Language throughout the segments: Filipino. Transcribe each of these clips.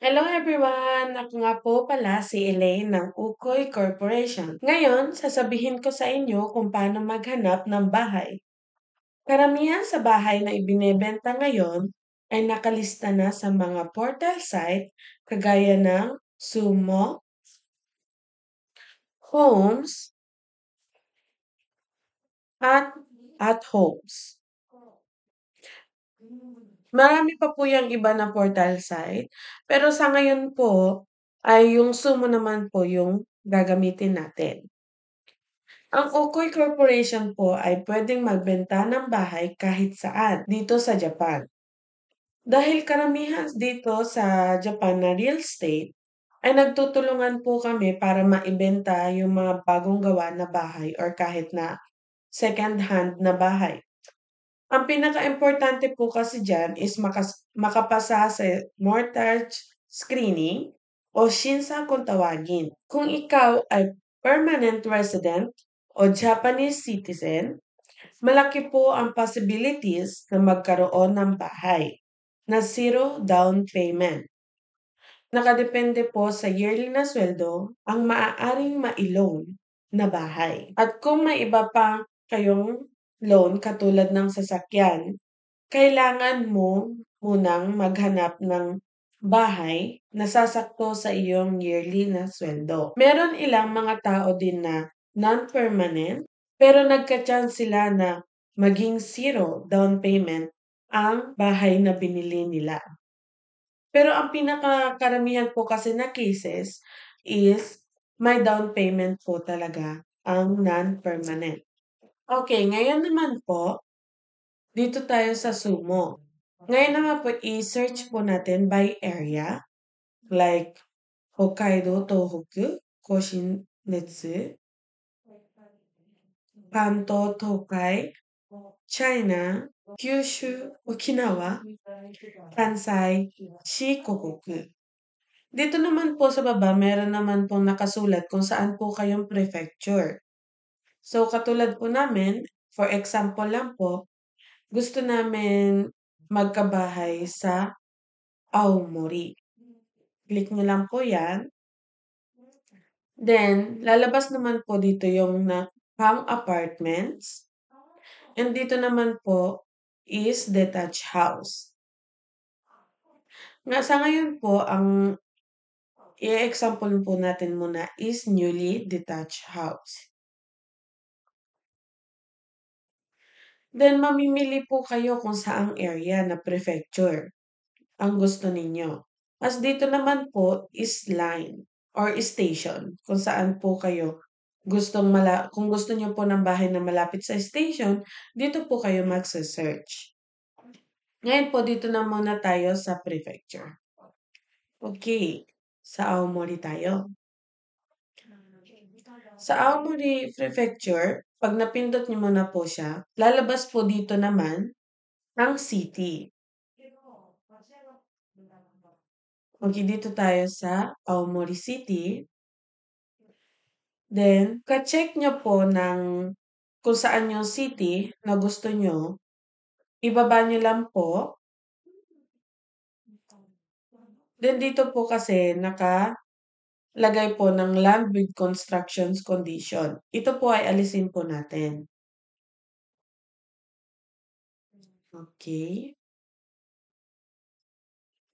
Hello everyone! Ako nga po pala si Elaine ng Ukoy Corporation. Ngayon, sasabihin ko sa inyo kung paano maghanap ng bahay. Karamihan sa bahay na ibinebenta ngayon ay nakalista na sa mga portal site kagaya ng Sumo, Homes, at Homes. Marami pa po yung iba na portal site, pero sa ngayon po ay yung Sumo naman po yung gagamitin natin. Ang Okoy Corporation po ay pwedeng magbenta ng bahay kahit saan dito sa Japan. Dahil karamihan dito sa Japan na real estate, ay nagtutulungan po kami para maibenta yung mga bagong gawa na bahay or kahit na second hand na bahay. Ang pinaka-importante po kasi dyan is makapasa sa mortgage screening o shinsa kung tawagin. Kung ikaw ay permanent resident o Japanese citizen, malaki po ang possibilities na magkaroon ng bahay na zero down payment. Nakadepende po sa yearly na sweldo ang maaaring ma-loan na bahay. At kung may iba pa kayong loan katulad ng sasakyan, kailangan mo munang maghanap ng bahay na sasakto sa iyong yearly na sweldo. Meron ilang mga tao din na non-permanent pero nagka-chance sila na maging zero down payment ang bahay na binili nila. Pero ang pinakakaramihan po kasi na cases is may down payment po talaga ang non-permanent. Okay, ngayon naman po, dito tayo sa Sumo. Ngayon naman po, i-search po natin by area, like Hokkaido, Tohoku, Koshinetsu, Kanto, Tokai, China, Kyushu, Okinawa, Kansai, Shikoku. Dito naman po sa baba, meron naman pong nakasulat kung saan po kayong prefecture. So, katulad po namin, for example lang po, gusto namin magkabahay sa Aomori. Click nyo lang po yan. Then, lalabas naman po dito yung na pang apartments. And dito naman po is detached house. Nga sa ngayon po, ang i-example po natin muna is newly detached house. Then, mamimili po kayo kung saang area na prefecture ang gusto ninyo. As dito naman po is line or station kung saan po kayo kung gusto niyo po ng bahay na malapit sa station, dito po kayo magse-search. Ngayon po dito na muna tayo sa prefecture. Okay, sa Aomori tayo. Sa Aomori Prefecture, pag napindot niyo muna po siya, lalabas po dito naman ang city. Okay, dito tayo sa Aomori City. Then, ka-check nyo po ng kung saan yung city na gusto nyo. Ibaba nyo lang po. Then, dito po kasi nakalagay po ng land with constructions condition. Ito po ay alisin po natin. Okay.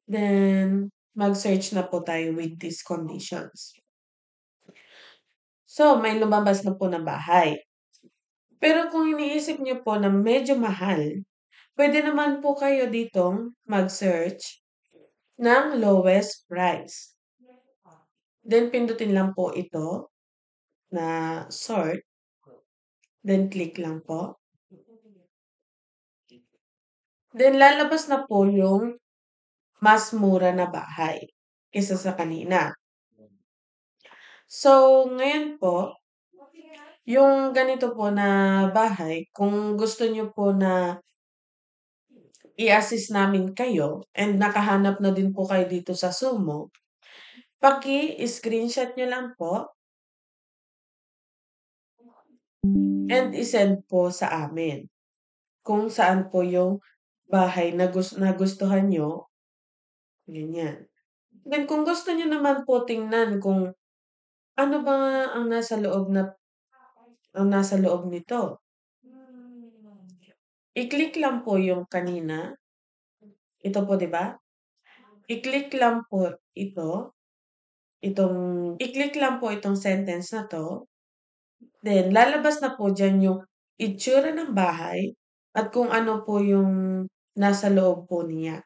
Then, mag-search na po tayo with these conditions. So, may lumabas na po na bahay. Pero kung iniisip niyo po na medyo mahal, pwede naman po kayo ditong mag-search ng lowest price. Then, pindutin lang po ito na sort. Then, click lang po. Then, lalabas na po yung mas mura na bahay kaysa sa kanina. So, ngayon po, yung ganito po na bahay, kung gusto nyo po na i-assist namin kayo and nakahanap na din po kayo dito sa Sumo, paki-screenshot nyo lang po and isend po sa amin kung saan po yung bahay na nagustuhan nyo. Ganyan. Then kung gusto niyo naman po tingnan kung ano ba ang nasa loob nito, i-click lang po yung kanina, ito po 'di ba? I-click lang po ito, itong i-click lang po itong sentence na 'to, then lalabas na po diyan yung itsura ng bahay at kung ano po yung nasa loob po niya.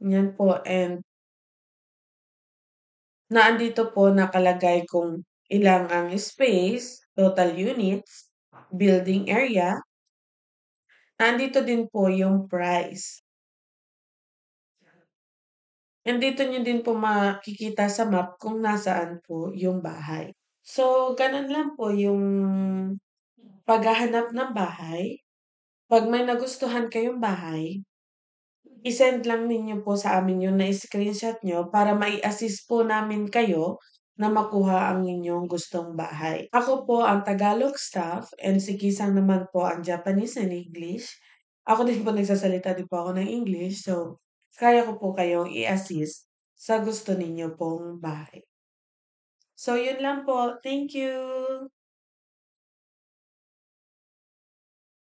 'Yan po and naandito po nakalagay kung ilang ang space, total units, building area, nandito din po yung price. And dito niyo din po makikita sa map kung nasaan po yung bahay. So, ganun lang po yung paghahanap ng bahay. 'Pag may nagustuhan kayong bahay, i-send lang ninyo po sa amin yung na-screenshot niyo para mai-assist po namin kayo na makuha ang inyong gustong bahay. Ako po ang Tagalog staff and si Kisang naman po ang Japanese and English. Ako din po nagsasalita din po ako ng English, so kaya ko po kayong i-assist sa gusto ninyo pong bahay. So, yun lang po. Thank you.